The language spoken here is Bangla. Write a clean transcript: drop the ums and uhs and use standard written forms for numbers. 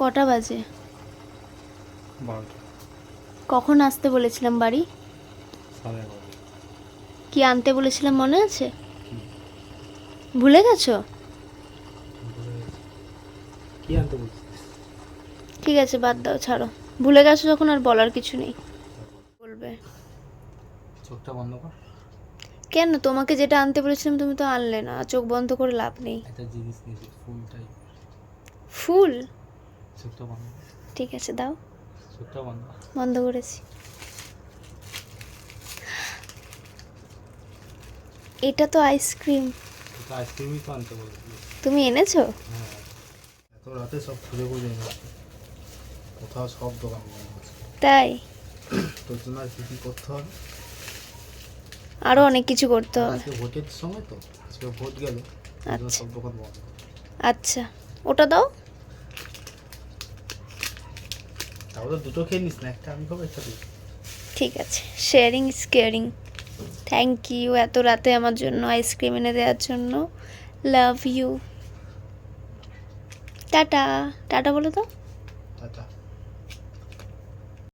কটা বাজে? 12টা। কখন আসতে বলেছিলাম বাড়ি? 11:30। কি আনতে বলেছিলাম মনে আছে? কি? ভুলে গেছো? ভুলে গেছি। কি আনতে বলছিস? ঠিক আছে, বাদ দাও, ছাড়ো। ভুলে গেছো যখন আর বলার কিছু নেই। বলবে চোখটা বন্ধ কর। কেন? তোমাকে যেটা আনতে বলেছিলাম তুমি তো আনলে না, চোখ বন্ধ করে লাভ নেই। একটা জিনিস নিয়েছি, ফুল টাইপের। ফুল? চোখটা বন্ধ কর। ঠিক আছে, দাও। চোখটা বন্ধ কর। বন্ধ করেছি। এটা তো আইসক্রিম। তোকে আইসক্রিমই তো আনতে বলেছিলি। তুমি এনেছো? হ্যাঁ, এত রাতে সব খুঁজে খুঁজে এনেছি। কোথাও সব দোকান বন্ধ আছে। তাই? তোর জন্য আর কি কি করতে হবে? আরো অনেক কিছু করতে আর হবে। আজকে ভোটের সময় তো, আজকে ভোট গেল, ওই জন্য আচ্ছা সব দোকান বন্ধ। আচ্ছা, ওটা দাও। তাহলে দুটো খেয়ে নিস না, একটা আমি খাবো, একটা তুই। ঠিক আছে, sharing is caring. Thank you এত রাতে আমার জন্য আইসক্রিম এনে দেওয়ার জন্য। Love you. টাটা। টাটা বলো তো।